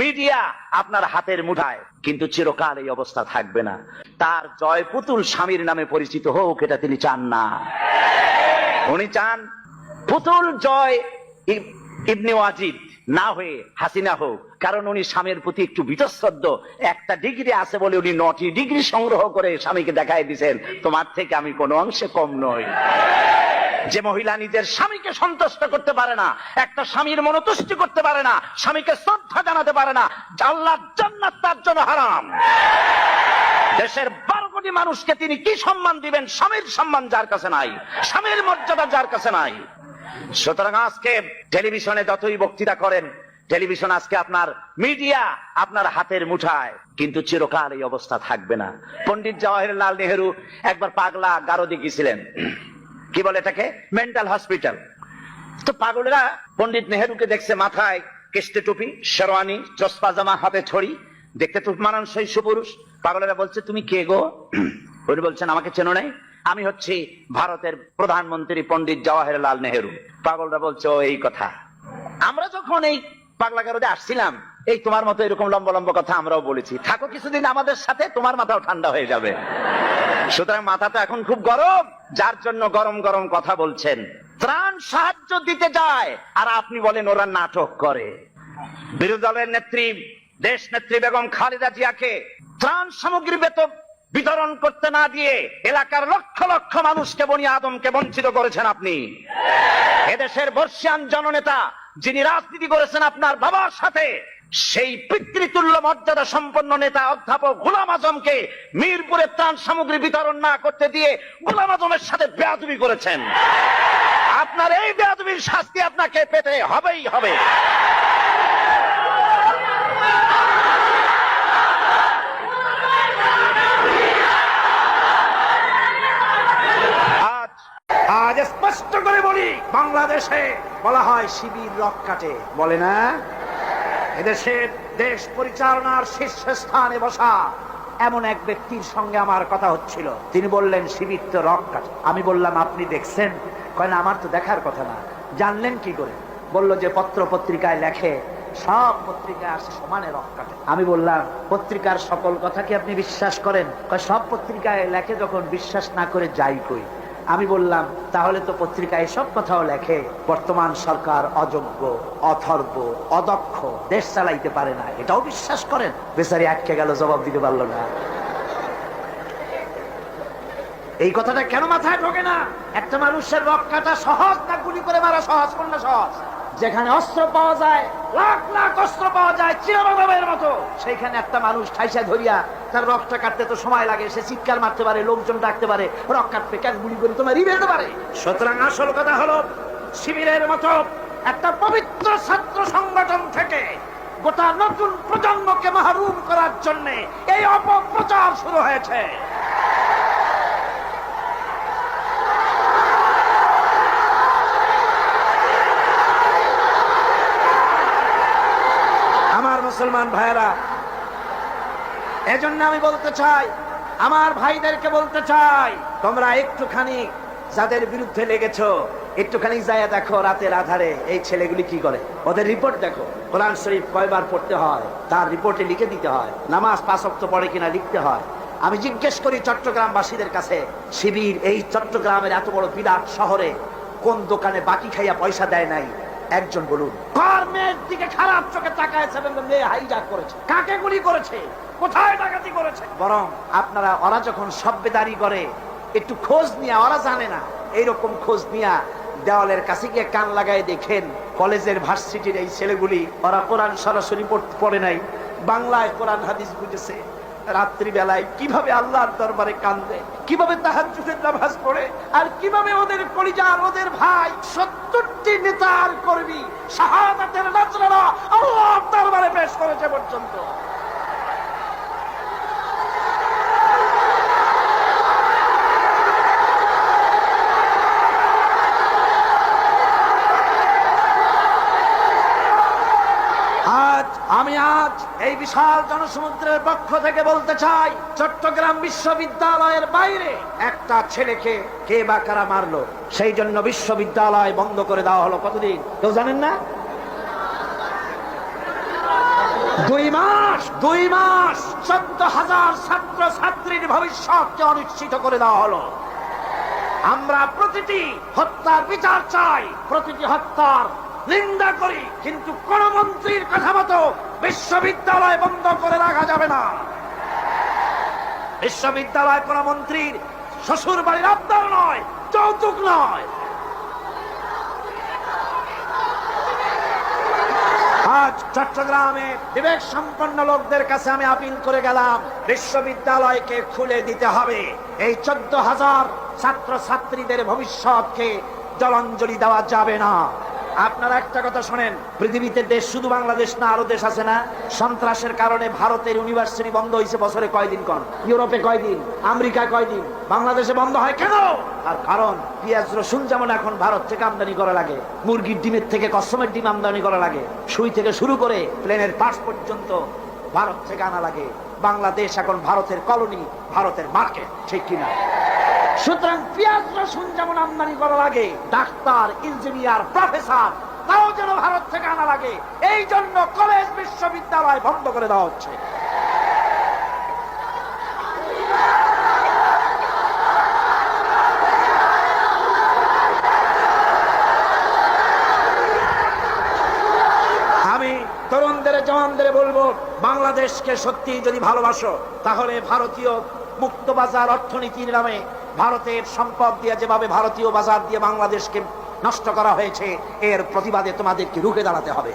Media আপনার হাতের মুঠায়, কিন্তু চিরকাল এই অবস্থা থাকবে না। তার জয় পুতুল স্বামীর নামে পরিচিত হোক, এটা তিনি চান না। উনি চান পুতুল জয় ইবনে ওয়াজিদ না হয়ে হাসিনা হোক, কারণ উনি স্বামীর প্রতি একটু বীতশ্রদ্ধ। একটা ডিগ্রি আছে বলে উনি 9টি ডিগ্রি সংগ্রহ করে স্বামীকে দেখাই দিয়েছেন, তোমার থেকে আমি কোনো অংশে কম নই। যে মহিলা নিজের স্বামীকে সন্তুষ্ট করতে পারে না, একটা স্বামীর মনোতুষ্টি করতে পারে না, স্বামীকে শ্রদ্ধা জানাতে পারে না, আল্লাহর জান্নাত তার জন্য হারাম। দেশের 12 কোটি মানুষকে তিনি কি সম্মান দিবেন? স্বামীর সম্মান যার কাছে নাই, স্বামীর মর্যাদা যার কাছে নাই। সুতরাং আজকে টেলিভিশনে যতই বক্তৃতা করেন, টেলিভিশন আজকে আপনার মিডিয়া আপনার হাতের মুঠায়, কিন্তু চিরকাল এই অবস্থা থাকবে না। পণ্ডিত জওয়াহরলাল নেহেরু একবার পাগলা গারদে গিয়েছিলেন, কি বলে এটাকে, মেন্টাল হসপিটাল। তো পাগলেরা পণ্ডিত নেহেরুকে দেখছে মাথায় কেস্টে টুপি, শেরওয়ানি, চশমা জামা, হাতে ছড়ি, দেখতে তো মানানসই সুপুরুষ। পাগলেরা বলছে তুমি কে গো? উনি বলছেন আমাকে চেনো নাই, আমি হচ্ছি ভারতের প্রধানমন্ত্রী পণ্ডিত জওয়াহরলাল নেহেরু। পাগলরা বলছে ও এই কথা। আমরা যখন এই পাগলা গারদে আসছিলাম, এই তোমার মতো এরকম লম্বা লম্বা কথা আমরাও বলেছি, থাকো কিছুদিন আমাদের সাথে, তোমার মাথাও ঠান্ডা হয়ে যাবে। সুতরাং মাথা তো এখন খুব গরম, যার জন্য গরম গরম কথা বলছেন। ত্রাণ সাহায্য দিতে যায় আর আপনি বলেন ওরা নাটক করে। বিরোধী দলের নেত্রী, দেশ নেত্রী বেগম খালেদা জিয়াকে ত্রাণ সামগ্রী বিতরণ করতে না দিয়ে এলাকার লক্ষ লক্ষ মানুষকে, বনি আদমকে বঞ্চিত করেছেন আপনি। এদেশের বর্ষিয়ান জননেতা যিনি রাজনীতি করেছেন আপনার বাবার সাথে, সেই পিতৃতুল্য মর্যাদা সম্পন্ন নেতা অধ্যাপক গোলাম আজমকে মিরপুরে ত্রাণ সামগ্রী বিতরণ না করতে দিয়ে গোলাম আজমের সাথে বেয়াদবি করেছেন। আপনার এই বেয়াদবির শাস্তি আপনাকে পেতে হবেই হবে। আজ স্পষ্ট করে বলি, বাংলাদেশে বলা হয় শিবির রক কাটে, বলে না? এদেশের দেশ পরিচালনার শীর্ষস্থানে বসা এমন এক ব্যক্তির সঙ্গে আমার কথা হচ্ছিল। তিনি বললেন শিবির তো রক কাটে। আমি বললাম আপনি দেখছেন? কয় না, আমার তো দেখার কথা না। জানলেন কি করে? বলল যে পত্র পত্রিকায় লেখে, সব পত্রিকায় আসে সমানে রক কাটে। আমি বললাম পত্রিকার সকল কথা কি আপনি বিশ্বাস করেন? কয় সব পত্রিকায় লেখে, যখন বিশ্বাস না করে যাই কই। আমি বললাম তাহলে তো পত্রিকায় সব কথাও লেখে বর্তমান সরকার অযোগ্য, অথর্ব, অদক্ষ, দেশ চালাইতে পারে না, এটাও বিশ্বাস করেন? বেচারি আটকে গেল, জবাব দিতে পারলো না। এই কথাটা কেন মাথায় ঢোকে না? একটা মানুষের রক কাটা সহজ না গুলি করে মারা সহজ? কোনটা সহজ? যেখানে অস্ত্র পাওয়া যায়, লাখ লাখ অস্ত্র পাওয়া যায় চিরবাবের মতো, সেইখানে একটা মানুষ ঠাইসা ধরিয়া তার রক্তটা কাটতে তো সময় লাগে। সে চিৎকার মারতে পারে, লোকজন ডাকতে পারে, রক কাটতে কেন গুলি করে তোমার রিবেতে পারে? সুতরাং আসল কথা হলো, শিবিরের মতো একটা পবিত্র ছাত্র সংগঠন থেকে গোটা নতুন প্রজন্মকে মাহরুম করার জন্য এই অপপ্রচার শুরু হয়েছে। আমার মুসলমান ভাইয়েরা, এজন্য আমি বলতে চাই, আমার ভাইদেরকে বলতে চাই, তোমরা একটুখানি যাদের বিরুদ্ধে লেগেছো, একটুখানি যাইয়া দেখো রাতের আধারে এই ছেলেগুলি কি করে, ওদের রিপোর্ট দেখো। কোরআন শরীফ কয়বার পড়তে হয় তার রিপোর্টে লিখে দিতে হয়, নামাজ 5 ওয়াক্ত পড়ে কিনা লিখতে হয়। আমি জিজ্ঞেস করি চট্টগ্রামবাসীদের কাছে, শিবির এই চট্টগ্রামের এত বড় বিরাট শহরে কোন দোকানে বাকি খাইয়া পয়সা দেয় নাই? একজন বলুন। কার মেয়ের দিকে খারাপ চোখে তাকায়ছে, মেয়ে হাইজাক করেছে, কাকে গুলি করেছে, কোথায় ডাকাতি করেছে? বরং আপনারা ওরা যখন সভ্যদারি করে একটু খোঁজ নিয়ে, ওরা জানে না, এইরকম খোঁজ নিয়া দেওয়ালের কাছে গিয়ে কান লাগায় দেখেন কলেজের ভার্সিটির এই ছেলেগুলি, ওরা কোরআন সরাসরি পড়ে নাই, বাংলায় কোরআন হাদিস বুঝেছে, রাত্রি বেলায় কিভাবে আল্লাহর দরবারে কান্দে, কিভাবে তাহাজ্জুদের নামাজ পড়ে, আর কিভাবে ওদের কলিজার, ওদের ভাই 70টি নেতার কর্মী শাহাদাতের নাজরানা আল্লাহর দরবারে পেশ করেছে পর্যন্ত। আমি আজ এই বিশাল জনসমুদ্রের পক্ষ থেকে বলতে চাই, চট্টগ্রাম বিশ্ববিদ্যালয়ের বাইরে একটা ছেলেকে কে বা কারা মারলো, সেই জন্য বিশ্ববিদ্যালয় বন্ধ করে দেওয়া হলো। কতদিন কেউ জানেন না? 2 মাস 14,000 ছাত্র ছাত্রীর ভবিষ্যৎকে অনিশ্চিত করে দেওয়া হলো। আমরা প্রতিটি হত্যার বিচার চাই, প্রতিটি হত্যার নিন্দা করি, কিন্তু কোন মন্ত্রীর কথা মতো বিশ্ববিদ্যালয় বন্ধ করে রাখা যাবে না। বিশ্ববিদ্যালয় কোন মন্ত্রীর শ্বশুর বাড়ির আবদার নয়, যৌতুক নয়। আজ চট্টগ্রামে বিবেক সম্পন্ন লোকদের কাছে আমি আপিল করে গেলাম, বিশ্ববিদ্যালয়কে খুলে দিতে হবে। এই 14,000 ছাত্র ছাত্রীদের ভবিষ্যৎকে জলাঞ্জলি দেওয়া যাবে না। আপনারা একটা কথা শোনেন, পৃথিবীতে দেশ শুধু বাংলাদেশ না, আরো দেশ আছে না? সন্ত্রাসের কারণে ভারতের ইউনিভার্সিটি বন্ধ হয়েছে বছরে কয়দিন? কোন ইউরোপে কয়দিন? আমেরিকা কয়দিন? বাংলাদেশে বন্ধ হয় কেন? আর কারণ পেঁয়াজ রসুন যেমন এখন ভারত থেকে আমদানি করা লাগে, মুরগির ডিমের থেকে কসমের ডিম আমদানি করা লাগে, সুই থেকে শুরু করে প্লেনের পার্টস পর্যন্ত ভারত থেকে আনা লাগে। বাংলাদেশ এখন ভারতের কলোনি, ভারতের মার্কেট, ঠিক কিনা? সুতরাং পেঁয়াজ রসুন যেমন আমদানি করা লাগে, ডাক্তার, ইঞ্জিনিয়ার, প্রফেসর তাও যেন ভারত থেকে আনা লাগে। এই জন্য কলেজ বিশ্ববিদ্যালয় বন্ধ করে দেওয়া হচ্ছে। আমি তরুণদের, জওয়ানদের বলবো, বাংলাদেশকে সত্যি যদি ভালোবাসো তাহলে ভারতীয় মুক্ত বাজার অর্থনীতির নামে ভারতের সম্পদ দিয়ে যেভাবে ভারতীয় বাজার দিয়ে বাংলাদেশকে নষ্ট করা হয়েছে, এর প্রতিবাদে তোমাদেরকে রুখে দাঁড়াতে হবে।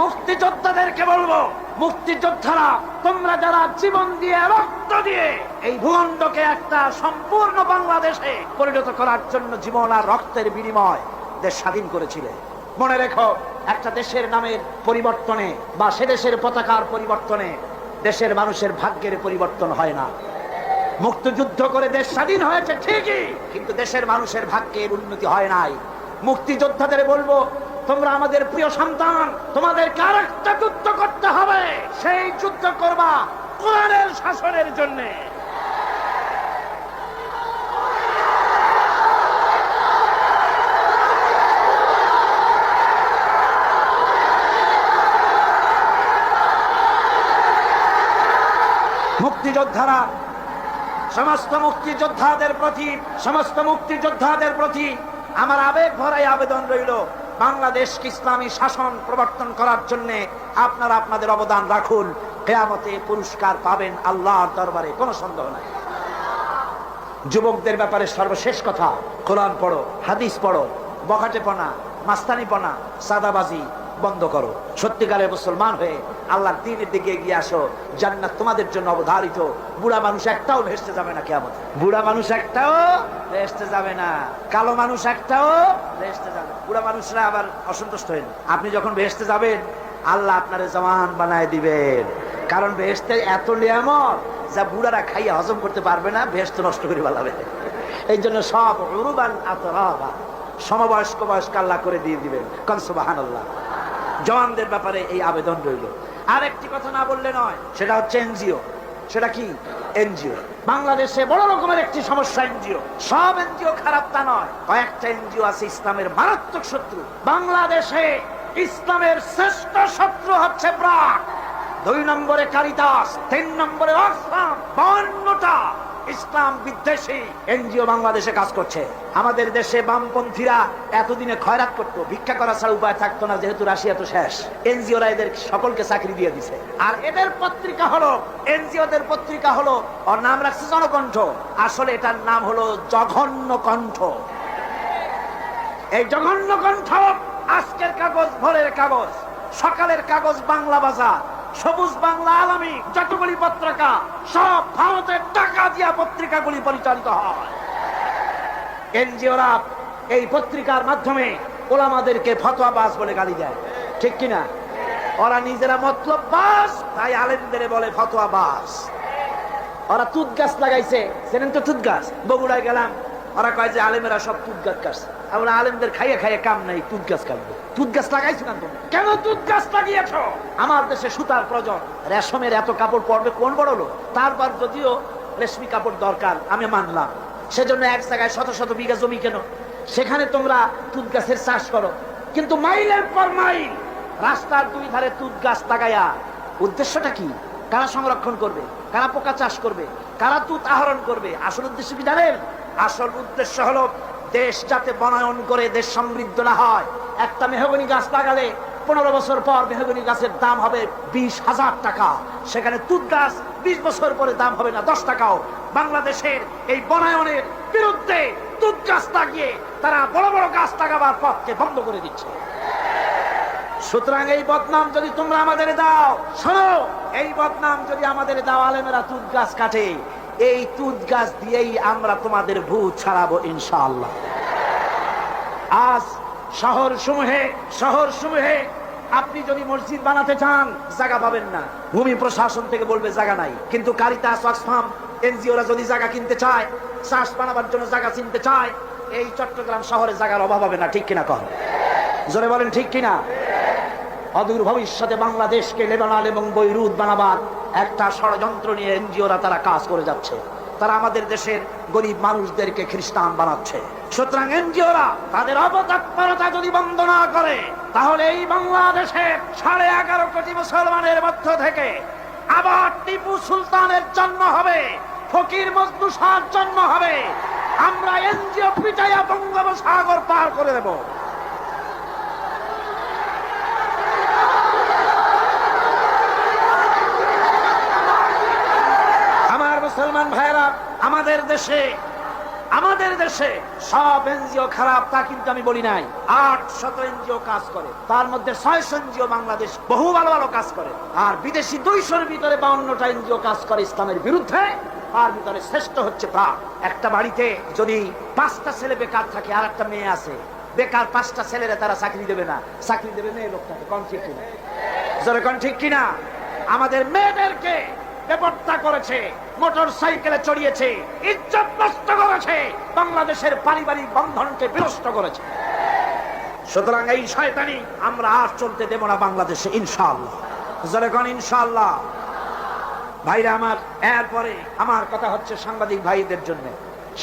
মুক্তিযোদ্ধাদেরকে বলবো, মুক্তিযোদ্ধারা তোমরা যারা জীবন দিয়ে, রক্ত দিয়ে এই ভূখণ্ডকে একটা সম্পূর্ণ বাংলাদেশে পরিণত করার জন্য জীবন আর রক্তের বিনিময় দেশ স্বাধীন করেছিলে, মনে রেখো, একটা দেশের নামের পরিবর্তনে বা সে দেশের পতাকার পরিবর্তনে দেশের মানুষের ভাগ্যের পরিবর্তন হয় না। মুক্তিযুদ্ধ করে দেশ স্বাধীন হয়েছে ঠিকই, কিন্তু দেশের মানুষের ভাগ্যের উন্নতি হয় নাই। মুক্তিযোদ্ধাদের বলবো, তোমরা আমাদের প্রিয় সন্তান, তোমাদেরকে আরেকটা যুদ্ধ করতে হবে। সেই যুদ্ধ করবা কোরআনের শাসনের জন্য। মুক্তিযোদ্ধারা, সমস্ত মুক্তিযোদ্ধাদের প্রতি আমার আবেগ ভরাই আবেদন রইল, বাংলাদেশকে ইসলামী শাসন প্রবর্তন করার জন্য আপনারা আপনাদের অবদান রাখুন। কিয়ামতে পুরস্কার পাবেন আল্লাহর দরবারে, কোনো সন্দেহ নাই। যুবকদের ব্যাপারে সর্বশেষ কথা, কোরআন পড়ো, হাদিস পড়ো, বখাটেপনা, মাস্তানিপনা, সাদাবাজি বন্ধ করো। সত্যিকারের মুসলমান হয়ে আল্লাহর দ্বীনের দিকে এগিয়ে আসো। জান্নাত তোমাদের জন্য অবধারিত। বুড়া মানুষ একটাও ভেস্তে যাবে না কিয়ামতে। বুড়া মানুষ একটাও ভেস্তে যাবে না, কালো মানুষ একটাও ভেস্তে যাবে। বুড়া মানুষরা আবার অসন্তুষ্ট হন। আপনি যখন ভেস্তে যাবেন, আল্লাহ আপনারে জওয়ান বানায় দিবেন। কারণ ভেস্তে এত নিয়ামত যা বুড়ারা খাইয়া হজম করতে পারবে না, ভেস্ত নষ্ট করে ফেলাবে। এই জন্য সব উরুবান আতরাবা, সমবয়স্ক বয়স্ক আল্লাহ করে দিয়ে দিবেন। কান সুবহানাল্লাহ। জওয়ানদের ব্যাপারে এই আবেদন রইল। আর একটি কথা না বললে নয়, সেটা হচ্ছে এনজিও। সেটা কি? এনজিও বাংলাদেশে বড় রকমের একটি সমস্যা। এনজিও, সব এনজিও খারাপ তা নয়, কয়েকটা এনজিও আছে ইসলামের মারাত্মক শত্রু। বাংলাদেশে ইসলামের শ্রেষ্ঠ শত্রু হচ্ছে ব্রাক, 2 নম্বরে কারিতাস, 3 নম্বরে অক্সফাম। 52টা ইসলাম বিদ্বেষী এনজিও বাংলাদেশে কাজ করছে। আমাদের দেশে বামপন্থীরা এতদিনে খয়রাত করতো, ভিক্ষা করা ছাড়া উপায় থাকতো না, যেহেতু রাশিয়া তো শেষ। এনজিওরা এদের সকলকে চাকরি দিয়ে দিছে। আর এদের পত্রিকা হলো, এনজিওদের পত্রিকা হলো, ওর নাম রাখছে জনকণ্ঠ, আসলে এটার নাম হলো জঘন্য কণ্ঠ। এই জঘন্য কণ্ঠ আজকের কাগজ, ভোরের কাগজ, সকালের কাগজ, বাংলা বাজার, সবুজ বাংলা, আলামী, যতগুলি পত্রিকা সব ভারতের টাকা দিয়া পত্রিকাগুলি পরিচালিত হয়। এনজিওরা এই পত্রিকার মাধ্যমে ওলামাদেরকে ফতোয়াবাজ বলে গালি দেয়, ঠিক কিনা? ওরা নিজেরা মতলববাজ, তাই আলেমদের বলে ফতোয়াবাজ। ওরা তুত গাছ লাগাইছে, জানেন তো তুত গাছ? বগুড়ায় গেলাম, ওরা কয় যে আলেমেরা সব তুত গাছ কাটছে। আমরা আলেমদের খাইয়ে খাইয়ে কাম নাই, তুত গাছ কাটবো। তুত গাছ লাগাইছো না তুমি? কেন তুত গাছ লাগিয়েছ? আমার দেশে সুতার প্রয়োজন, রেশমের এত কাপড় পরবে কোন বড় লোক? তারপর যদিও রেশমি কাপড় দরকার, আমি মানলাম, সেজন্য এক জায়গায় শত শত বিঘা জমি কেন, সেখানে তোমরা তুত গাছের চাষ করো। কিন্তু মাইলের পর মাইল রাস্তার দুই ধারে তুত গাছ লাগাইয়া উদ্দেশ্যটা কি? কারা সংরক্ষণ করবে, কারা পোকা চাষ করবে, কারা তুত আহরণ করবে? আসল উদ্দেশ্য কি জানেন? আসল উদ্দেশ্য হলো দেশ যাতে বনায়ন করে দেশ সমৃদ্ধ না হয়। একটা মেহগনি গাছ লাগালে 15 বছর পর মেহগনি গাছের দাম হবে 20,000 টাকা, সেখানে তুত গাছ 20 বছর পরে দাম হবে না 10 টাকাও। বাংলাদেশের এই বনায়নের বিরুদ্ধে তুত গাছ লাগিয়ে তারা বড় বড় গাছ লাগাবার পথকে বন্ধ করে দিচ্ছে। সুতরাং এই বদনাম যদি তোমরা আমাদের দাও, শোনো, এই বদনাম যদি আমাদের দাও, আলেমেরা তুত গাছ কাটে, এই তুত গাছ দিয়েই আমরা তোমাদের ভূত ছাড়াবো ইনশাআল্লাহ। আজ শহর সমূহে আপনি যদি মসজিদ বানাতে চান জায়গা পাবেন না, ভূমি প্রশাসন থেকে বলবে জায়গা নাই। কিন্তু কারিতাস, অক্সফাম, এনজিওরা যদি জায়গা কিনতে চায়, চাষ বানাবার জন্য জায়গা কিনতে চায়, এই চট্টগ্রাম শহরে জায়গার অভাব হবে না। ঠিক কিনা কন? জোরে বলেন ঠিক কিনা? অদূর ভবিষ্যতে বাংলাদেশকে লেবানন এবং বৈরুত বানাবার একটা ষড়যন্ত্র নিয়ে এনজিওরা তারা কাজ করে যাচ্ছে। তারা আমাদের দেশের গরিব মানুষদেরকে খ্রিস্টান বানাচ্ছে। সুতরাং এনজিওরা তাদের অপতৎপরতা যদি বন্ধ না করে, তাহলে এই বাংলাদেশের 11.5 কোটি মুসলমানের মধ্য থেকে আবার টিপু সুলতানের জন্ম হবে, ফকির মজনু শাহর জন্ম হবে। আমরা এনজিও পিটাইয়া বঙ্গোপসাগর পার করে দেব। মুসলমান ভাইরা, আমাদের দেশে সব এনজিও খারাপ তা কিন্তু আমি বলি নাই। 800 এনজিও কাজ করে, তার মধ্যে 600 এনজিও বাংলাদেশ বহু ভালো ভালো কাজ করে, আর বিদেশি 200-র ভিতরে 52টা এনজিও কাজ করে ইসলামের বিরুদ্ধে। তার ভিতরে শ্রেষ্ঠ হচ্ছে প্রাণ। একটা বাড়িতে যদি 5টা ছেলে বেকার থাকে আর একটা মেয়ে আছে, বেকার 5টা ছেলেরা তারা চাকরি দেবে না, চাকরি দেবে মেয়ে লোকটাকে। কোন ঠিক কিনা? জোরে কোন ঠিক কিনা? আমাদের মেয়েদেরকে বেপরোয়া করেছে, মোটর সাইকেলে চড়িয়েছে, ইজ্জত নষ্ট করেছে, বাংলাদেশের পারিবারিক বন্ধনকে বিনষ্ট করেছে। সুতরাং এই শয়তানি আমরা আর চলতে দেব না বাংলাদেশে ইনশাআল্লাহ। যখন ইনশাআল্লাহ ভাইরা আমার, এরপরে আমার কথা হচ্ছে সাংবাদিক ভাইদের জন্য।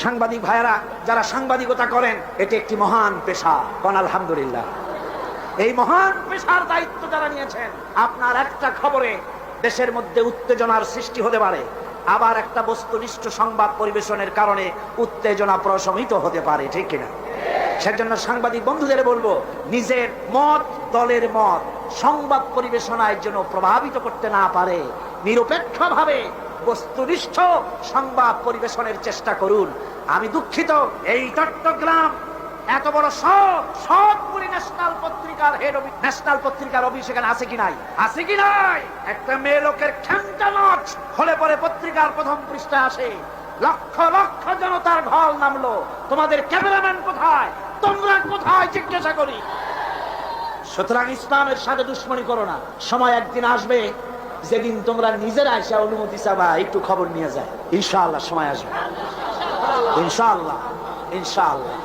সাংবাদিক ভাইরা যারা সাংবাদিকতা করেন, এটি একটি মহান পেশা। কোন আলহামদুলিল্লাহ। এই মহান পেশার দায়িত্ব যারা নিয়েছেন, আপনার একটা খবরে দেশের মধ্যে উত্তেজনার সৃষ্টি হতে পারে, আবার একটা বস্তুনিষ্ঠ সংবাদ পরিবেশনের কারণে উত্তেজনা প্রশমিত হতে পারে। ঠিক কিনা? সেজন্য সাংবাদিক বন্ধুদের বলবো, নিজের মত, দলের মত সংবাদ পরিবেশনার জন্য প্রভাবিত করতে না পারে, নিরপেক্ষভাবে বস্তুনিষ্ঠ সংবাদ পরিবেশনের চেষ্টা করুন। আমি দুঃখিত, এই চট্টগ্রাম এত বড় সবগুলি ন্যাশনাল পত্রিকার অফিস এখানে আছে কি নাই? আছে কি নাই? একটা মেয়ে লোকের খেমটা নচ হলে পরে পত্রিকার প্রথম পৃষ্ঠায় আসে, লক্ষ লক্ষ জনতার ঢল নামলো, তোমাদের ক্যামেরাম্যান কোথায়, তোমরা কোথায় জিজ্ঞাসা করি। সুতরাং ইসলামের সাথে দুশ্মনী করো না। সময় একদিন আসবে যেদিন তোমরা নিজেরা এসে অনুমতি চাবা একটু খবর নিয়ে যায়। ইনশাআল্লাহ সময় আসবে, ইনশাআল্লাহ ইনশাআল্লাহ।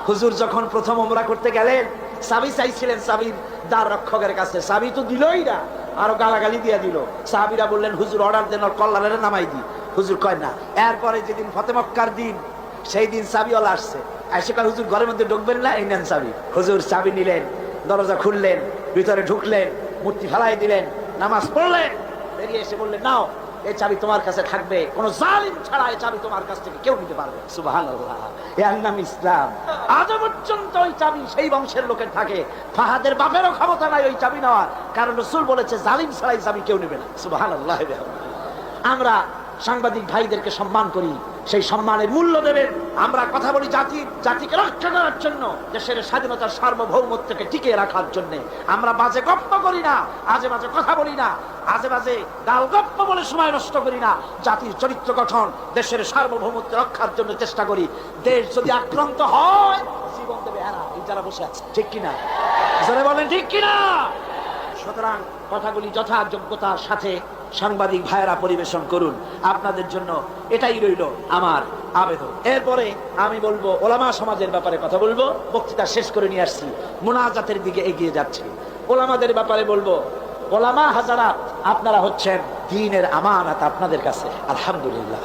হুজুর যখন প্রথম উমরা করতে গেলেন, চাবি চাইছিলেন সাবির দ্বার রক্ষকের কাছে, চাবি তো দিলই না, আরো গালাগালি দিয়ে দিল। সাহাবীরা বললেন, হুজুর অর্ডার দেন, ওর কল্লারে নামাই দি। হুজুর কয় না। এরপরে যেদিন ফতে মক্কার দিন, সেই দিন চাবিওয়ালা আসছে, এসে কয়, হুজুর ঘরের মধ্যে ঢুকবেন না, এই নেন চাবি। হুজুর চাবি নিলেন, দরজা খুললেন, ভিতরে ঢুকলেন, মূর্তি ফেলাই দিলেন, নামাজ পড়লেন, বেরিয়ে এসে বললেন, নাও এই চাবি তোমার কাছে থাকবে, কোন জালিম ছাড়া এই চাবি তোমার কাছ থেকে কেউ নিতে পারবে। সুবহানাল্লাহ, এর নাম ইসলাম। আজ পর্যন্ত ওই চাবি সেই বংশের লোকের থাকে। ফাহাদের বাপেরও ক্ষমতা নাই ওই চাবি নেওয়ার, কারণ রাসূল বলেছে জালিম ছাড়া এই চাবি কেউ নেবে না। সুবহানাল্লাহ। আমরা সাংবাদিক ভাইদেরকে সম্মান করি, সেই সম্মানের মূল্য দেবেন। আমরা কথা বলি জাতিকে রক্ষা করার জন্য, দেশের স্বাধীনতার সার্বভৌমত্বকে টিকিয়ে রাখার জন্য। আমরা বাজে গপ্প করি না, আজে বাজে কথা বলি না, আজে বাজে গাল গপ্প বলে সময় নষ্ট করি না। জাতির চরিত্র গঠন, দেশের সার্বভৌমত্ব রক্ষার জন্য চেষ্টা করি। দেশ যদি আক্রান্ত হয়, জীবন দেবে এরা, এই যারা বসে আছে। ঠিক কিনা? যারা বলেন ঠিক কিনা? সুতরাং কথাগুলি যথাযোগ্যতার সাথে সাংবাদিক ভাইয়েরা পরিবেশন করুন। আপনাদের জন্য এটাই রইল আমার আবেদন। এরপরে আমি বলবো, ওলামা সমাজের ব্যাপারে কথা বলবো। বক্তৃতা শেষ করে নিয়ে আসছি, মুনাজাতের দিকে এগিয়ে যাচ্ছি। ওলামাদের ব্যাপারে বলবো, ওলামা হাজারাত, আপনারা হচ্ছেন দ্বীনের আমানত আপনাদের কাছে। আলহামদুলিল্লাহ,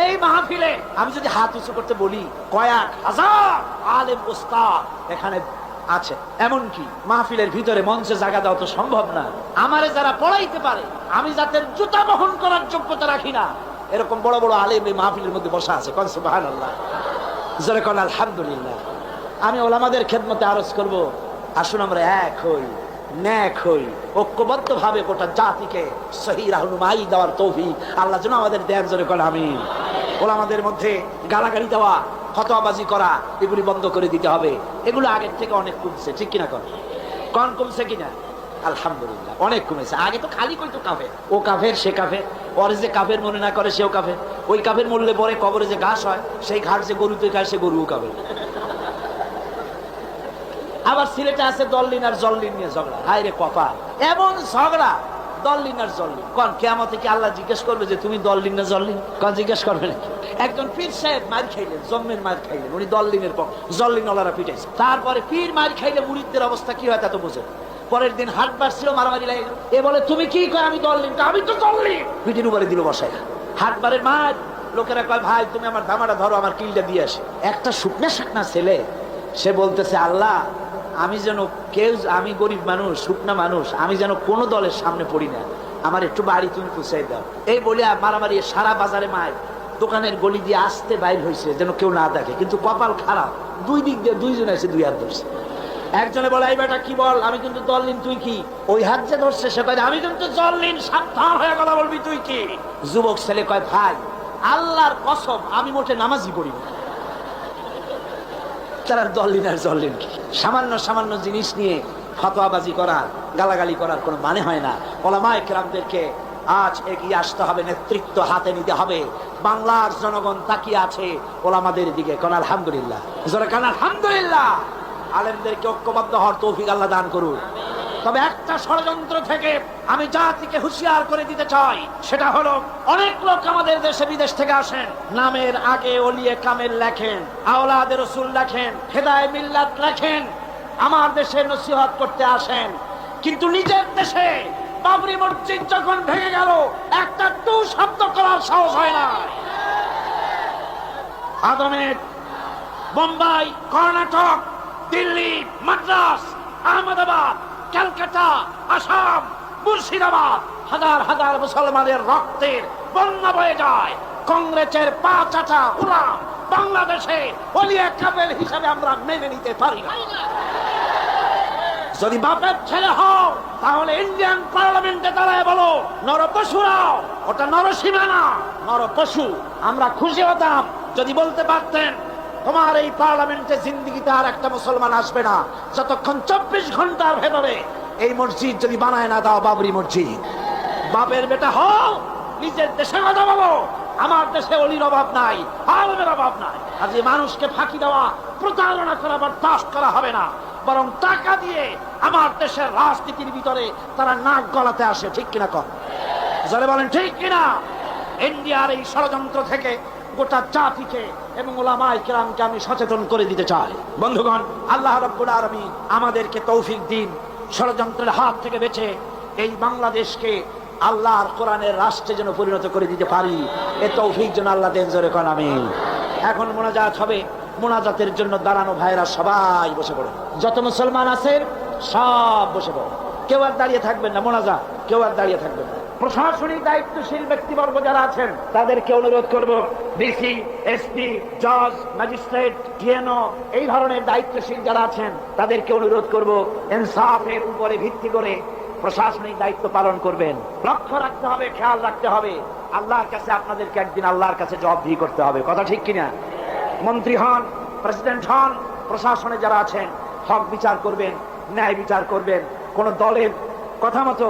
এই মাহফিলে আমি যদি হাত উঁচু করতে বলি, কয়েক হাজার আলেম উস্তাদ এখানে আছে। এমনকি মাহফিলের ভিতরে মঞ্চে জায়গা দেওয়া তো সম্ভব না। আমারে যারা পড়াইতে পারে, আমি যাদের জুতা বহন করার যোগ্যতা রাখি না, এরকম বড় বড় আলেম এই মাহফিলের মধ্যে বসা আছে। কোন সুবহানাল্লাহ, জোরে কোন আলহামদুলিল্লাহ। আমি ওলামাদের খেদমতে আরজ করব, আসুন আমরা এক হই, ন্যাক হই, ঐক্যবদ্ধ ভাবে গোটা জাতিকে সহি রাহনুমাই দেওয়ার তৌফিক আল্লাহ যেন আমাদের দেন। জোরে কোন আমিন। ওলামাদের মধ্যে গালাগালি দেওয়া, ফতোয়াবাজি করা, এগুলি বন্ধ করে দিতে হবে। এগুলো আগের থেকে অনেক কমছে, ঠিক কিনা? কন কমছে কিনা? আলহামদুলিল্লাহ অনেক কমেছে। আগে তো খালি কইতো কাফের, ও কাফের, সে কাফের, পরে যে কাফের মনে না করে সেও কাফের। ওই কাফের মরলে পরে কবরে যে ঘাস হয়, সেই ঘাস যে গরুতে খায়, সে গরুও কাফের। আবার সিলেটে আছে দল্লিন আর জল্লিন নিয়ে ঝগড়া। হায় রে কপাল, এমন ঝগড়া দল্লিন আর জল্লিন। কোন কিয়ামতে কি আল্লাহ জিজ্ঞেস করবে যে তুমি দল্লিন না জল্লিন? কোন জিজ্ঞেস করবে নাকি? একজন পীর সাহেব মার খাইলেন, জম্মের মার খাইলেন, উনি দল্লিনের পর, জল্লিন ওলারা পিটাইছে। তারপরে পীর মার খাইলে মুরিদদের অবস্থা কি হয় তা তো বোঝেন। পরের দিন হাট বার ছিল, মারামারি লাগে গেল। এ বলে তুমি কি কয়? আমি দল্লিন। আমি তো দল্লিন। পিটির উপরে দিল বসাই। হাট বারের মার লোকেরা কয় ভাই তুমি আমার ধামাটা ধরো, আমার কিলটা দিয়ে আসে। একটা শুকনা শাকনা ছেলে, সে বলতেছে আল্লাহ আমি যেন কেউ, আমি গরিব মানুষ, শুকনা মানুষ, আমি যেন কোনো দলের সামনে পড়ি না, আমার একটু বাড়ি তুমি পুষাই দাও। এই বলে মারামারি সারা বাজারে মায়, দোকানের গলি দিয়ে আসতে বাইর হয়েছে যেন কেউ না দেখে। কিন্তু কপাল খারাপ, দুই দিক দিয়ে দুইজন এসে দুই হাত ধরছে। একজনে বলে এই বেটা কি বল, আমি কিন্তু দল্লিন, তুই কি? ওই হাত যে ধরছে সে কয় আমি কিন্তু জল্লিন, সাবধান হয়ে কথা বলবি, তুই কি? যুবক ছেলে কয় ভাই আল্লাহর কসম আমি মোটে নামাজি পড়ি না। তারা দল্লিন আর জল্লিন কি? সামান্য সামান্য জিনিস নিয়ে ফতোয়াবাজি করার, গালাগালি করার কোনো মানে হয় না। ওলামায়ে কেরামদেরকে আজ এগিয়ে আসতে হবে, নেতৃত্ব হাতে নিতে হবে। বাংলার জনগণ তাকিয়ে আছে ওলামাদের দিকে। কোন আলহামদুলিল্লাহ, জোরে কোন আলহামদুলিল্লাহ। আলেমদেরকে ঐক্যবদ্ধ হওয়ার তৌফিক আল্লাহ দান করুন। তবে একটা ষড়যন্ত্র থেকে আমি জাতিকে হুঁশিয়ার করে দিতে চাই, সেটা হলো অনেক লোক আমাদের দেশে বিদেশ থেকে আসেন, নামের আগে ওলিয়ে কামেল লেখেন, আওলাদে রাসূল লেখেন, হেদায়ে মিল্লাত লেখেন, আমার দেশে নসিহত করতে আসেন, কিন্তু নিজের দেশে বাবরি মসজিদ যখন ভেঙে গেল একটা টু শব্দ করার সাহস হয় না। আদমের বোম্বাই, কর্ণাটক, দিল্লি, মাদ্রাস, আহমেদাবাদ, ক্যালকাটা, আসাম, মুর্শিদাবাদ, হাজার হাজার মুসলমানের রক্তের বন্যা বয়ে যায়। কংগ্রেসের 5 আটা উলাম বাংলাদেশে ওলিয়ে কামেল হিসাবে আমরা মেনে নিতে পারি না। যদি বাপের ছেলে হও তাহলে ইন্ডিয়ান পার্লামেন্টে দাঁড়ায় বলো নরপশুরাও, ওটা নরসীমা না, নরপশু। আমরা খুশি হতাম যদি বলতে পারতেন তোমার এই পার্লামেন্টে জিন্দিগিতে আর একটা মুসলমান আসবে না যতক্ষণ 24 ঘন্টার ভেতরে এই মসজিদ যদি বানায় না দাও বাবরি মসজিদ। বাপের বেটা হও, নিজের দেশে কথা বলো, আমার দেশে অলির অভাব নাই, আলমের অভাব নাই। আজ মানুষকে ফাঁকি দেওয়া, প্রতারণা করা বরদাস্ত করা হবে না, বরং টাকা দিয়ে আমার দেশের রাজনীতির ভিতরে তারা নাক গলাতে আসে। ঠিক কিনা কর? যারা বলেন ঠিক কিনা? ইন্ডিয়ার এই ষড়যন্ত্র থেকে গোটা জাতিকে এবং উলামায়ে কেরামকে আমি সচেতন করে দিতে চাই। বন্ধুগণ, আল্লাহ রাব্বুল আলামিন আমাদেরকে তৌফিক দিন ষড়যন্ত্রের হাত থেকে বেঁচে এই বাংলাদেশকে আল্লাহর কোরআনের রাষ্ট্রে যেন পরিণত করে দিতে পারি। এ তৌফিক যেন আল্লাহ দেন। জোরে কোন আমিন। এখন মোনাজাত হবে, মোনাজাতের জন্য দাঁড়ানো ভাইরা সবাই বসে পড়েন। যত মুসলমান আছেন সব বসে পড়েন, কেউ আর দাঁড়িয়ে থাকবেন না। মোনাজাত কেউ আর দাঁড়িয়ে থাকবেন না। প্রশাসনিক দায়িত্বশীল ব্যক্তিবর্গ যারা আছেন তাদেরকে অনুরোধ করব, ডিসি, এসপি, জজ, ম্যাজিস্ট্রেট, ডিএনও, এই ধরনের দায়িত্বশীল যারা আছেন তাদেরকে অনুরোধ করব ইনসাফের উপরে ভিত্তি করে প্রশাসনিক দায়িত্ব পালন করবেন। লক্ষ্য রাখতে হবে, খেয়াল রাখতে হবে, আল্লাহর কাছে আপনাদেরকে একদিন আল্লাহর কাছে জবাবদিহি করতে হবে। কথা ঠিক কিনা? মন্ত্রী হন, প্রেসিডেন্ট হন, প্রশাসনে যারা আছেন হক বিচার করবেন, ন্যায় বিচার করবেন। কোন দলের কথা মতো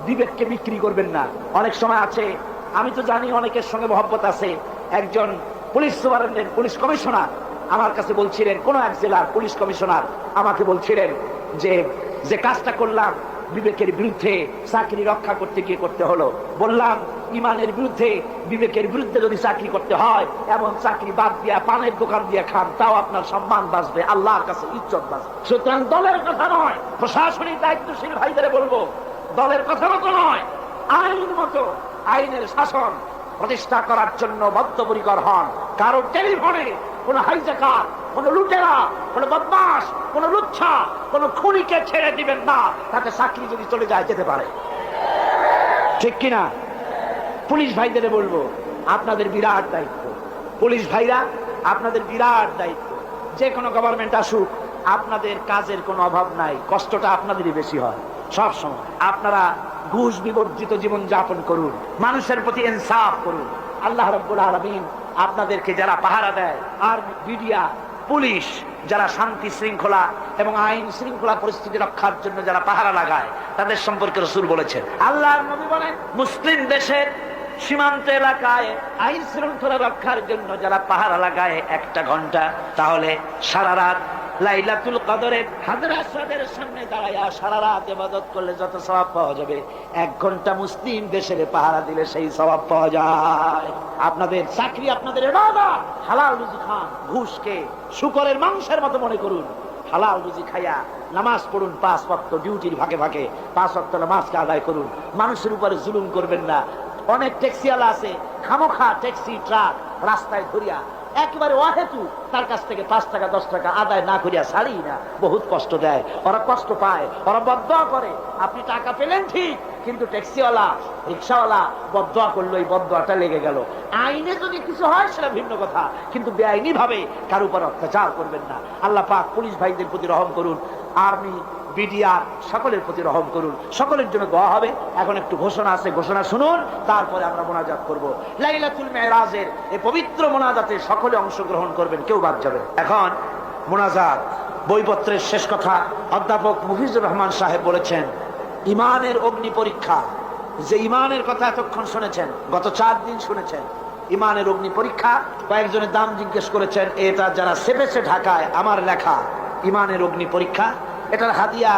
বিবেককে বিক্রি করবেন না। অনেক সময় আছে, আমি তো জানি অনেকের সঙ্গে মহব্বত আছে, একজন পুলিশ সুপারিনটেন্ডেন্ট, পুলিশ কমিশনার আমার কাছে বলছিলেন, কোন এক জেলার পুলিশ কমিশনার আমাকে বলছিলেন যে কাজটা করলাম বিবেকের বিরুদ্ধে, চাকরি রক্ষা করতে গিয়ে করতে হলো। বললাম ইমানের বিরুদ্ধে, বিবেকের বিরুদ্ধে যদি চাকরি করতে হয় এমন চাকরি বাদ দিয়া পানের দোকান দিয়ে খান, তাও আপনার সম্মান বাঁচবে, আল্লাহর কাছে ইজ্জত বাঁচবে। সুতরাং দলের কথা নয়, প্রশাসনিক দায়িত্বশীল ভাইদের বলবো দলের কথা মতো নয়, আইন মতো, আইনের শাসন প্রতিষ্ঠা করার জন্য বদ্ধপরিকর হন। কারো টেলিফোনে কোন হাইজাকার, কোন লুটেরা, কোন বদমাস, কোন লুচ্ছা, কোন খুনিকে ছেড়ে দিবেন না। তাতে চাকরি যদি চলে যায় যেতে পারে, ঠিক কিনা? পুলিশ ভাইদের বলবো, আপনাদের বিরাট দায়িত্ব। পুলিশ ভাইরা, আপনাদের বিরাট দায়িত্ব। যে কোনো গভর্নমেন্ট আসুক, আপনাদের কাজের কোনো অভাব নাই, কষ্টটা আপনাদেরই বেশি হয় সব সময়। আপনারা ঘুষ বিবর্জিত জীবন যাপন করুন, মানুষের প্রতি ইনসাফ করুন। আল্লাহ রাব্বুল আলামিন আপনাদেরকে যারা পাহারা দেয়, আর মিডিয়া, পুলিশ, যারা শান্তি শৃঙ্খলা এবং আইন শৃঙ্খলা পরিস্থিতি রক্ষার জন্য যারা পাহারা লাগায়, তাদের সম্পর্কে রাসূল বলেছেন, আল্লাহর নবী বলেন, মুসলিম দেশের সীমান্ত এলাকায় আইন শৃঙ্খলা রক্ষার জন্য যারা পাহারা লাগায় 1টা ঘন্টা, তাহলে সারা রাত লাইলাতুল কদরে হাজরে আসওয়াদের সামনে দাঁড়ায়া সারা রাত ইবাদত করলে যত সওয়াব পাওয়া যাবে, 1 ঘন্টা মুসলিম দেশের পাহারা দিলে সেই সওয়াব পাওয়া যায়। আপনাদের চাকরি, আপনাদের ইবাদত, হালাল রুজি খান, ঘুষকে শুকরের মাংসের মতো মনে করুন। হালাল রুজি খাইয়া নামাজ পড়ুন, 5 ওয়াক্ত ডিউটির ভাগে ভাগে 5 ওয়াক্ত নামাজকে আদায় করুন। মানুষের উপরে জুলুম করবেন না। অনেক ট্যাক্সিওয়ালা আছে, খামোখা ট্যাক্সি ট্রাক রাস্তায় ধরিয়া একেবারে অহেতু তার কাছ থেকে 5 টাকা 10 টাকা আদায় না করিয়া ছাড়ি না, বহুত কষ্ট দেয়, ওরা কষ্ট পায়, ওরা বদদোয়া করে। আপনি টাকা পেলেন ঠিক, কিন্তু ট্যাক্সিওয়ালা রিক্সাওয়ালা বদদোয়া করলো, এই বদদোয়াটা লেগে গেল। আইনে যদি কিছু হয় সেটা ভিন্ন কথা, কিন্তু বেআইনি ভাবে কার উপর অত্যাচার করবেন না। আল্লাহ পাক পুলিশ ভাইদের প্রতি রহম করুন, আর্মি, বিডিআর সকলের প্রতি রহম করুন। সকলের জন্য দোয়া হবে। এখন একটু ঘোষণা আছে, ঘোষণা শুনুন, তারপরে আমরা মোনাজাত করব। লাইলাতুল মেরাজের এই পবিত্র মোনাজাতে সকলে অংশগ্রহণ করবেন, কেউ বাদ যাবে। এখন মোনাজাত, বইপত্রের শেষ কথা। অধ্যাপক মুফিজুর রহমান সাহেব বলেছেন, ইমানের অগ্নি পরীক্ষা। যে ইমানের কথা এতক্ষণ শুনেছেন, গত 4 দিন শুনেছেন, ইমানের অগ্নি পরীক্ষা। কয়েকজনের দাম জিজ্ঞেস করেছেন, এটা যারা সেপেছে ঢাকায়, আমার লেখা ইমানের অগ্নি পরীক্ষা, এটার হাদিয়া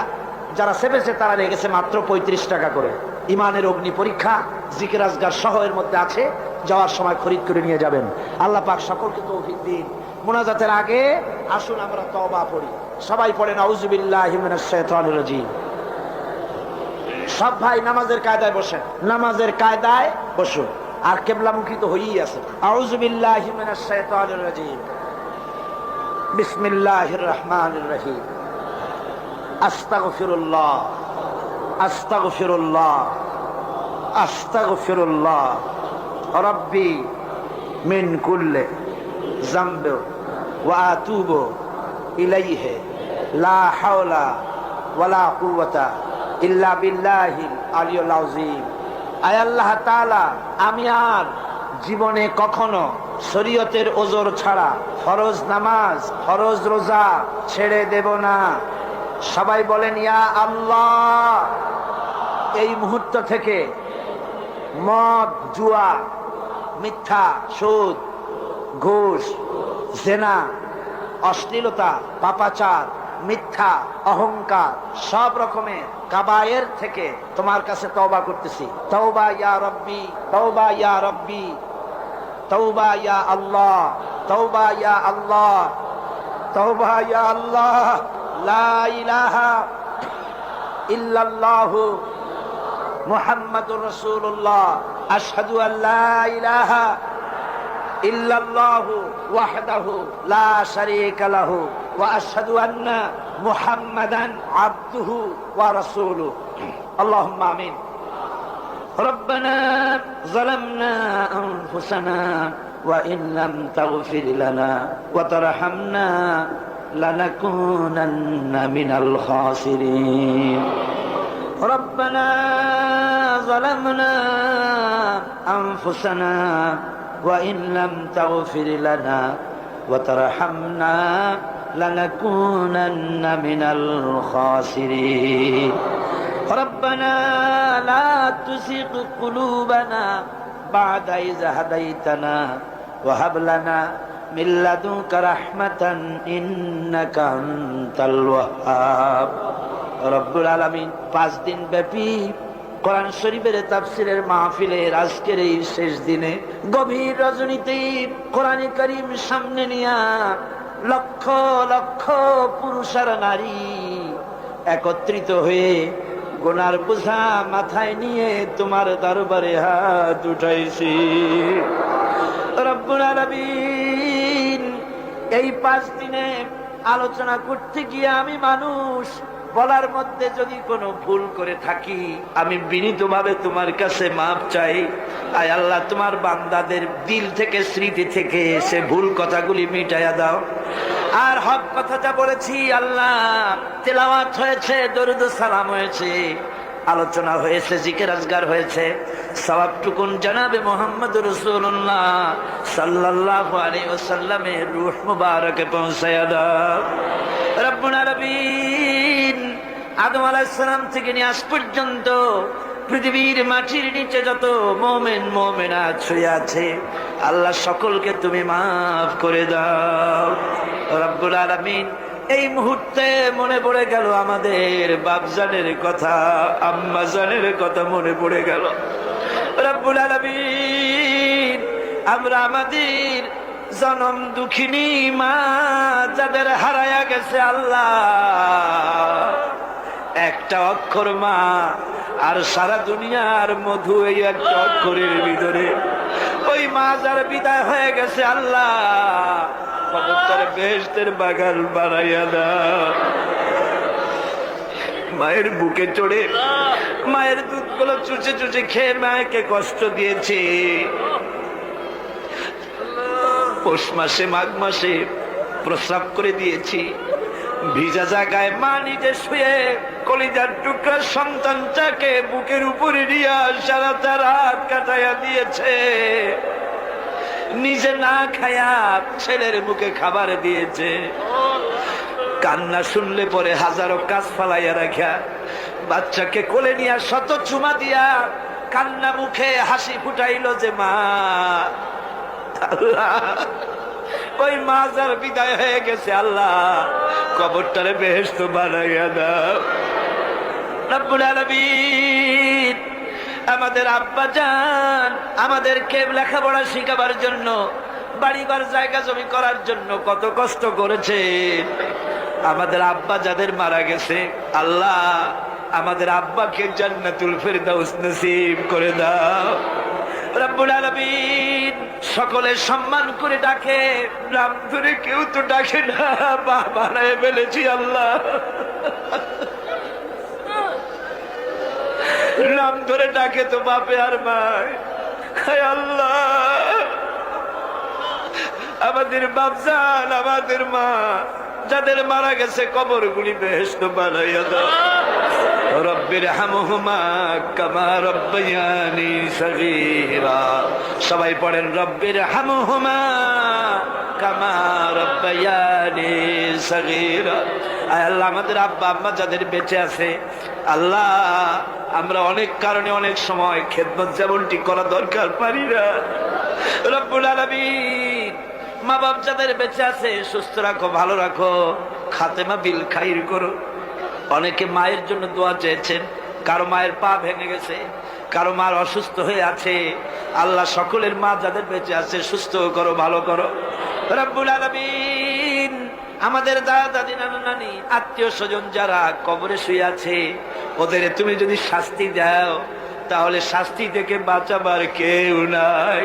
যারা সেপেছে তারা রেখেছে মাত্র 35 টাকা করে। ইমানের অগ্নি পরীক্ষা জিকির আজগার সহ এর মধ্যে আছে, যাওয়ার সময় খরিদ করে নিয়ে যাবেন। আল্লাহ পাক সকলকে তৌফিক দিন। মুনাজাতের আগে আসুন আমরা তওবা পড়ি। সবাই পড়েন আউযুবিল্লাহি মিনাশ শাইতানির রাজীম। সব ভাই নামাজের কায়দায় বসেন, নামাজের কায়দায় বসুন, আর কিবলামুখী তো হয়েই আছে। আউযুবিল্লাহি মিনাশ শাইতানির রাজীম, বিসমিল্লাহির রহমানির রহিম। আস্তাগফিরুল্লাহ, আস্তাগফিরুল্লাহ, আস্তাগফিরুল্লাহ রাব্বি মিন কুল্লি যামবি ওয়া আতুবু ইলাইহি লা হাওলা ওয়ালা কুওয়াতা ইল্লা বিল্লাহিল আলিয়্যিল আযীম। আয় আল্লাহ তাআলা, আমি আর জীবনে কখনো শরীয়তের ওজর ছাড়া ফরজ নামাজ, ফরজ রোজা ছেড়ে দেব না। সবাই বলেন ইয়া আল্লাহ। এই মুহূর্ত থেকে মদ, জুয়া, মিথ্যা, সুদ, ঘুষ, জেনা, অশ্লীলতা, পাপাচার, মিথ্যা, অহংকার, সব রকমের কাবায়ের থেকে তোমার কাছে তওবা করতেছি। তওবা ইয়া রব্বি, তওবা ইয়া রব্বি, তওবা ইয়া আল্লাহ, তওবা ইয়া আল্লাহ, তওবা ইয়া আল্লাহ। লা ইলাহা ইল্লাল্লাহু মুহাম্মাদুর রাসূলুল্লাহ। আশহাদু আল্লা ইলাহা ইল্লাল্লাহু ওয়াহদাহু লা শারীকা লাহু ওয়া আশহাদু আন্না মুহাম্মাদান আবদুহু ওয়া রাসূলুহু। আল্লাহুম্মা আমিন। রব্বানা যালামনা আনফুসানা ওয়া ইন লাম তাগফির লানা ওয়া তারহামনা লানাকুনান্না মিনাল খাসিরিন। রব্বানা যালামনা আনফুসানা ওয়া ইন লাম তাগফির লানা ওয়া তারহামনা লানাকুনান্না মিনাল খাসিরিন। রব্বানা লা তুযিগ কুলুবানা বা'দা ইয হাদাইতানা ওয়া হাব লানা মিন লাদুনকা রাহমাতান ইন্নাকা আনতাল ওয়াহ্হাব। রব্বুল আলামিন 5 দিন ব্যাপী কোরআন শরীফের তাফসীরের মাহফিলের আজকের এই শেষ দিনে গভীর রজনীতে কোরআনে কারীম সামনে নিয়া লক্ষ লক্ষ পুরুষ আর নারী একত্রিত হয়ে গুনার বোঝা মাথায় নিয়ে তোমার দরবারে হাত উঠাইছি। রব্বুল আলামিন, এই 5 দিনে আলোচনা করতে গিয়ে আমি মানুষ, বলার মধ্যে যদি কোনো ভুল করে থাকি আমি বিনীতভাবে তোমার কাছে মাপ চাই। আয় আল্লাহ, তোমার বান্দাদের দিল থেকে, স্মৃতি থেকে সে ভুল কথাগুলি মিটাইয়া দাও। আর হক কথা যা বলেছি আল্লাহ, তেলাওয়াত হয়েছে, দরুদ সালাম হয়েছে, আলোচনা হয়েছে, জিকির আজগার হয়েছে, সওয়াবটুকুন জনাবে মুহাম্মদ রাসূলুল্লাহ সাল্লাল্লাহু আলাইহি ওয়াসাল্লামের রূহ মুবারকে পৌঁছায়া দাও। রব্বুল আলামিন, আদম আলাইহিস সালাম থেকে নিয়ে আজ পর্যন্ত পৃথিবীর মাটির নিচে যত মুমিন মুমিনাত শুয়ে আছে আল্লাহ সকলকে তুমি মাফ করে দাও। রব্বুল আলামিন, এই মুহূর্তে মনে পড়ে গেল আমাদের বাপজানের কথা, আম্মাজানের কথা মনে পড়ে গেল। রব্বুল আলামিন, আমরা আমাদের জনম দুঃখিনী মা যাদের হারায়া গেছে আল্লাহ, একটা অক্ষর মা আর সারা দুনিয়ার মধু এই একটা অক্ষরের ভিতরে, ওই মা যার বিদায় হয়ে গেছে আল্লাহ, কবরটারে বেহেশতের বাগান বানাইয়া দাও। মায়ের বুকে চড়ে মায়ের দুধগুলো চুচে চুচে খেয়ে মাকে কষ্ট দিয়েছে। পৌষ মাসে মাঘ মাসে প্রস্রাব করে দিয়েছি, ভিজা জায়গায় মা নিজে শুয়ে কলিজার টুকরা সন্তানটাকে বুকের উপরে নিয়ে সারাটা রাত কাটাইয়া দিয়েছে। নিজে না খায়া ছেলের মুখে খাবার দিয়েছে। কান্না শুনলে পরে হাজারো কাজ ফালাইয়া রাখা, বাচ্চাকে কোলে নিয়ে শত চুমা দিয়া কান্না মুখে হাসি ফুটাইল যে মা। আল্লাহ, ওই মা যার বিদায় হয়ে গেছে আল্লাহ, কবরটারে বেহেশত বানাইয়া দাও। রব্বুল আলামিন, আমাদের আব্বা জান আমাদেরকে লেখাপড়া শিখাবার জন্য, বাড়িঘর জায়গা জমি করার জন্য কত কষ্ট করেছে। আমাদের আব্বা যাদের মারা গেছে আল্লাহ, আমাদের আব্বাকে জান্নাতুল ফেরদাউস নসিব করে দাও। রব্বুল আলামিন, সকলে সম্মান করে ডাকে, নাম ধরে কেউ তো ডাকে না, বাবা বানায় ফেলেছি আল্লাহ। নাম ধরে ডাকে তো বাপে আর মায়। হায় আল্লাহ, আমাদের বাপজান আমাদের মা যাদের মারা গেছে কবরগুলি বেহেশত বানাইয়া দাও। রব্বির হামহুমা কামা রব্বায়ানি সগীরা। সবাই পড়েন, রব্বির হামহুমা কামা রব্বায়ানি সগীরা। আয় আল্লাহ, আমাদের আব্বা আম্মা যাদের বেঁচে আছে আল্লাহ, আমরা অনেক কারণে অনেক সময় খেদমত যেমনটি করা দরকার পারি না। রব্বুল আলামিন, মা বাপ যাদের বেঁচে আছে সুস্থ রাখো, ভালো রাখো, খাতেমা বিল খাইর করো। অনেকে মায়ের জন্য দোয়া চেয়েছেন, কারো মায়ের পা ভেঙে গেছে, কারো মার অসুস্থ হয়ে আছে। আল্লাহ, সকলের মা যাদের বেঁচে আছে সুস্থ করো, ভালো করো। রব্বুল আলামিন, আমাদের দাদা দাদি নানা নানি আত্মীয় স্বজন যারা কবরে শুয়ে আছে ওদের তুমি যদি শাস্তি দাও তাহলে শাস্তি থেকে বাঁচাবার কেউ নাই।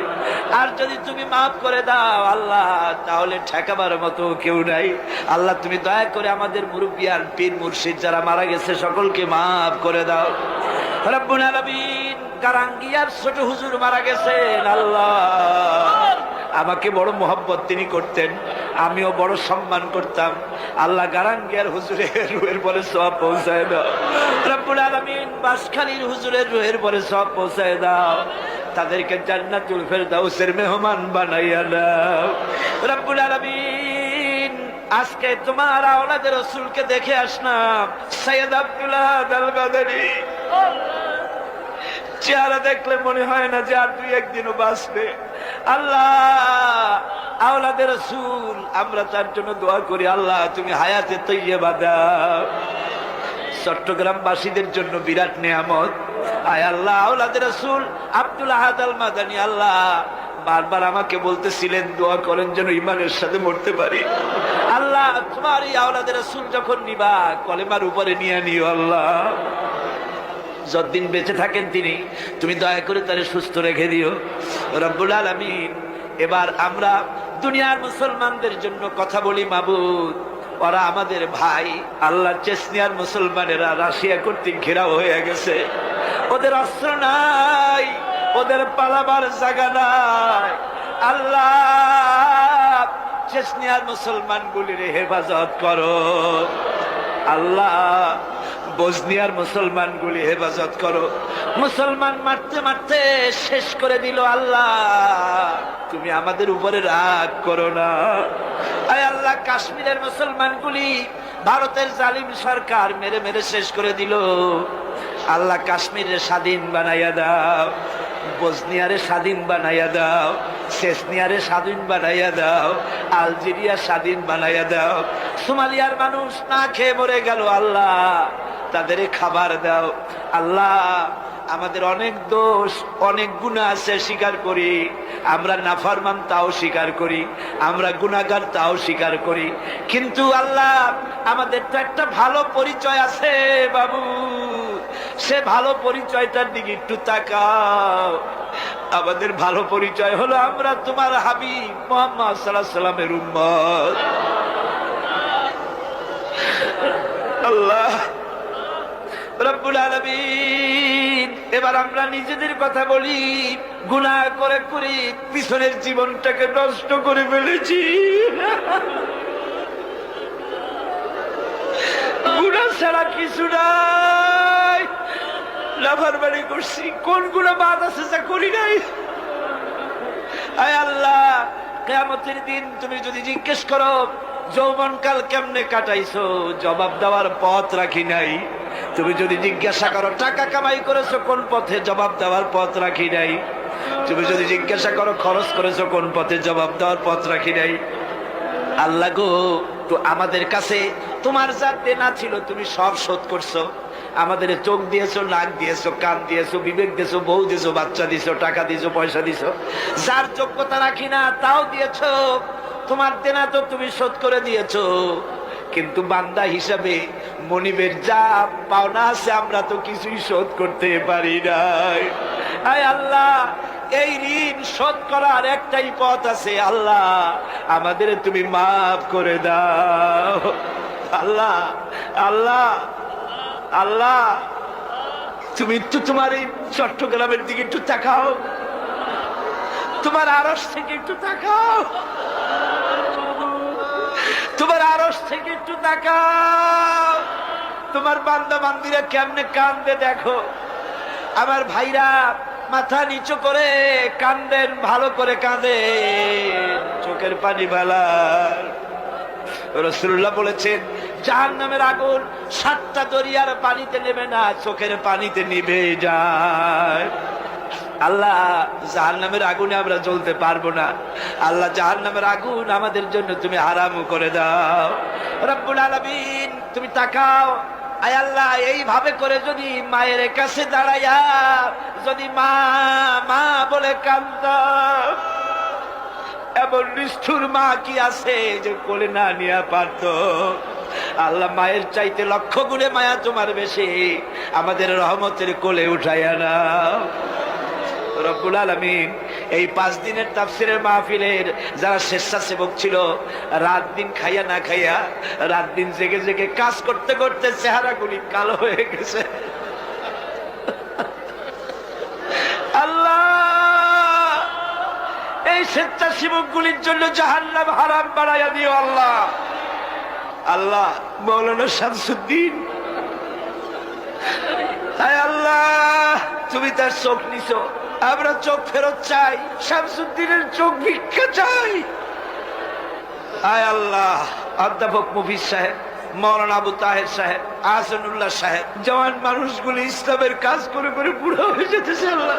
আর যদি তুমি মাফ করে দাও আল্লাহ, তাহলে ঠেকাবার মতো কেউ নাই। আল্লাহ, তুমি দয়া করে আমাদের মুরব্বিয়ান পীর মুর্শিদ যারা মারা গেছে সকলকে মাফ করে দাও। রব্বুল আলামিন, কারাঙ্গিয়ার ছোট হুজুর মারা গেছেন আল্লাহ, আমাকে বড় মোহাব্বত তিনি করতেন, আমিও বড় সম্মান করতাম। আল্লাহ, গারাঙ্গিয়ার হুজুরের রুহের পরে সওয়াব পৌঁছায় দাও। রব্বুল আলামিন, বাসখালীর হুজুরের রুহের পরে সওয়াব পৌঁছায় দাও। তাদেরকে জান্নাতুল ফেরদাউসের মেহমান বানাইয়া দাও। রব্বুল আলামিন, আজকে তোমার আওলাদের রাসূলকে দেখে আসলাম, সৈয়দ আব্দুল্লাহ আল বাদারী। চেহারা দেখলে মনে হয় না যে আর 2-1 দিনও বাঁচবে। আল্লাহ, আওলাদের রাসূল, আমরা তার জন্য দোয়া করি আল্লাহ, তুমি হায়াতে তৈয়বা দাও। চট্টগ্রামবাসীদের জন্য বিরাট নিয়ামত। আয় আল্লাহ, আওলাদের রাসূল আব্দুল আহাদ আল মাদানী আল্লাহ বারবার আমাকে বলতেছিলেন দোয়া করেন যেন ইমানের সাথে মরতে পারি। আল্লাহ, তোমার এই আওলাদের রাসূল যখন নিবা কলেমার উপরে নিয়ে নিও আল্লাহ। যতদিন বেঁচে থাকেন তিনি, তুমি দয়া করে তারে সুস্থ রেখে দিও। রব্বুল আলামিন, এবার আমরা দুনিয়ার মুসলমানদের জন্য কথা বলি মাবুদ, ওরা আমাদের ভাই। আল্লাহ, চেচনিয়ার মুসলমানেরা রাশিয়া কর্তৃক ঘেরাও হয়ে গেছে, ওদের অস্ত্র নাই, ওদের পালাবার জায়গা নাই। আল্লাহ, চেচনিয়ার মুসলমানগুলির হেফাজত করো। আল্লাহ, বসনিয়ার মুসলমানগুলি হেফাজত করো। মুসলমান মারতে মারতে শেষ করে দিল। আল্লাহ, তুমি আমাদের উপরে রাগ করো না। আয় আল্লাহ, কাশ্মীরের মুসলমানগুলি ভারতের জালিম সরকার মেরে মেরে শেষ করে দিল। আল্লাহ, কাশ্মীরের স্বাধীন বানাইয়া দাও, বসনিয়ারে স্বাধীন বানাইয়া দাও, চেচনিয়ারে স্বাধীন বানাইয়া দাও, আলজেরিয়া স্বাধীন বানাইয়া দাও। সোমালিয়ার মানুষ না খেয়ে মরে গেল, আল্লাহ তাদের খাবার দাও। আল্লাহ, আমাদের অনেক দোষ, অনেক গুনাহ আছে, স্বীকার করি। আমরা নাফরমান তাও স্বীকার করি, আমরা গুনাহগার তাও স্বীকার করি। কিন্তু আল্লাহ, আমাদের তো একটা ভালো পরিচয় আছে বাবু, সে ভালো পরিচয়টার দিকে একটু তাকাও। আমাদের ভালো পরিচয় হলো আমরা তোমার হাবিব মুহাম্মদ সাল্লাল্লাহু আলাইহি সাল্লামের উম্মত। আল্লাহ রব্বুল আলামিন, এবার আমরা নিজেদের কথা বলি। গুনাহ করে করে পিছনের জীবনটাকে নষ্ট করে ফেলেছি। গুনাহ ছাড়া কিছু নাই, লাফারবাড়ি করছি। কোন গুনাহ বাদ আছে যা করি নাই? আয় আল্লাহ, কিয়ামতের দিন তুমি যদি জিজ্ঞেস করো যৌবনকাল কেমনে কাটাইছো, জবাব দেওয়ার পথ রাখি নাই। তুমি যদি জিজ্ঞাসা করো টাকা কামাই করেছো কোন পথে, জবাব দেওয়ার পথ রাখি নাই। তুমি যদি জিজ্ঞাসা করো খরচ করেছো কোন পথে, জবাব দেওয়ার পথ রাখি নাই। আল্লাহ গো, তো আমাদের কাছে তোমার যা দেনা ছিল তুমি সব শোধ করছো। আমাদের চোখ দিয়েছো, নাক দিয়েছো, কান দিয়েছো, বিবেক দিয়েছো, বউ দিয়েছো, বাচ্চা দিয়েছো, টাকা দিয়েছো, পয়সা দিয়েছো। যার যোগ্যতা রাখি না তাও দিয়েছো। তোমার দেনা তো তুমি শোধ করে দিয়েছো, কিন্তু বান্দা হিসাবে মনিবের যা পাওনা আছে আমরা তো কিছুই শোধ করতে পারি নাই। আয় আল্লাহ, এই ঋণ শোধ করার একটাই পথ আছে। আল্লাহ, আমাদের তুমি মাফ করে দাও। আল্লাহ আল্লাহ আল্লাহ, তুমি একটু তোমার এই চট্টগ্রামের দিকে একটু তাকাও, তোমার আরশ থেকে একটু তাকাও, তোমার আরশ থেকে একটু তাকাও। তোমার বান্দা বান্দিরা কেমনে কান্দে দেখো। আমার ভাইরা মাথা নিচু করে কান্দেন, ভালো করে কাঁদে, চোখের পানি ভালার। রাসূলুল্লাহ বলেছেন জাহান্নামের আগুন 7টা দরিয়ার পানিতে নেবে না, চোখের পানিতে নিভে যায়। আল্লাহ, জাহান্নামের আগুনে আমরা জ্বলতে পারবো না। আল্লাহ, জাহান্নামের আগুন আমাদের জন্য তুমি হারাম করে দাও। রব্বুল আলামিন, তুমি তাকাও। আয় আল্লাহ, এইভাবে করে যদি মায়ের কাছে দাঁড়াইয়া যদি মা মা বলে কাঁদতাম, এমন নিষ্ঠুর মা কি আছে যে কোলে না নিয়ে পারত? আল্লাহ, মায়ের চাইতে লক্ষ গুণে মায়া তোমার বেশি, আমাদের রহমতের কোলে উঠাইয়া নাও। রব্বুল আলামিন, এই 5 দিনের তাফসীরের মাহফিলের যারা স্বেচ্ছাসেবক ছিল, রাত দিন খাইয়া না খাইয়া, রাত দিন জেগে জেগে কাজ করতে করতে চেহারাগুলি কালো হয়ে গেছে। আল্লাহ, এই স্বেচ্ছাসেবক গুলির জন্য জাহান্নাম হারাম বানাইয়া দিও। আল্লাহ আল্লাহ, মৌলানা শামসুদ্দিন, আয় আল্লাহ, তুমি তার চোখ নিছো, আমরা চোখ ফেরত চাই, শামসুদ্দিনের চোখ ভিক্ষা চাই। আয় আল্লাহ, অধ্যাপক মুফিজ সাহেব, মৌলানা আবু তাহের সাহেব, আহসানুল্লাহ সাহেব, জওয়ান মানুষগুলি ইসলামের কাজ করে করে বুড়ো হয়ে যেতেছে। আল্লাহ,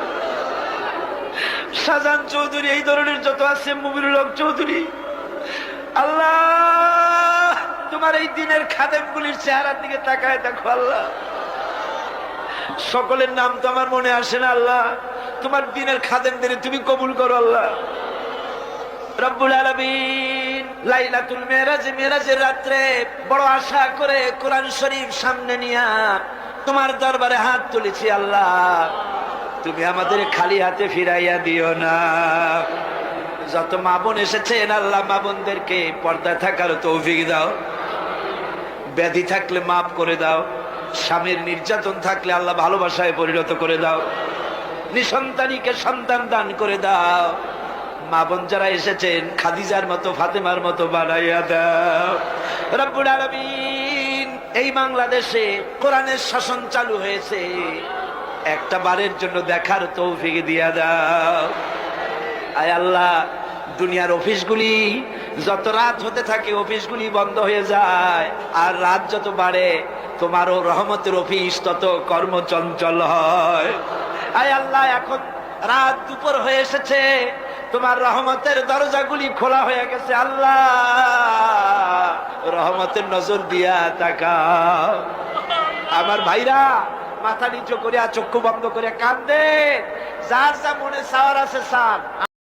শাহজাহান চৌধুরী, এই ধরনের যত আছে, মুমিনুল হক চৌধুরী, আল্লাহ তোমার এই দিনের খাদেমগুলির চেহারার দিকে তাকায় দেখো। আল্লাহ, সকলের নাম তো আমার মনে আসে না। আল্লাহ, তোমার দিনের খাদেমদের তুমি কবুল করো। আল্লাহ রব্বুল আলামিন, লাইলাতুল মেরাজ, মেরাজের রাত্রে বড় আশা করে কোরআন শরীফ সামনে নিয়া তোমার দরবারে হাত তুলেছি। আল্লাহ, তুমি আমাদের খালি হাতে ফিরাইয়া দিও না। যত মা বোন এসেছেন আল্লাহ মা বোনদেরকে পর্দায় থাকার তৌফিক দাও, ব্যাধি থাকলে মাফ করে দাও, স্বামীর নির্যাতন থাকলে আল্লাহ ভালোবাসায় পরিণত করে দাও, নিঃসন্তানীকে সন্তান দান করে দাও, মা বোন যারা এসেছেন খাদিজার মতো ফাতেমার মতো বানাইয়া দাও রব্বুল আলামিন। এই বাংলাদেশে কোরআনের শাসন চালু হয়েছে, একটা বারের জন্য দেখার তৌফিক দিয়া দাও। আয় আল্লাহ, দুনিয়ার অফিসগুলি যত রাত হতে থাকে অফিসগুলি বন্ধ হয়ে যায়, আর রাত যত বাড়ে তোমারও রহমতের অফিস তত কর্মচঞ্চল হয়। আয় আল্লাহ, এখন রাত দুপুর হয়ে এসেছে, তোমার রহমতের দরজাগুলি খোলা হয়ে গেছে, আল্লাহ রহমতের নজর দিয়া তাকাও। আমার ভাইরা মাথা নিচু করে চক্ষু বন্ধ করে কান্দে, যার যা মনে চাওয়ার আছে স্যার।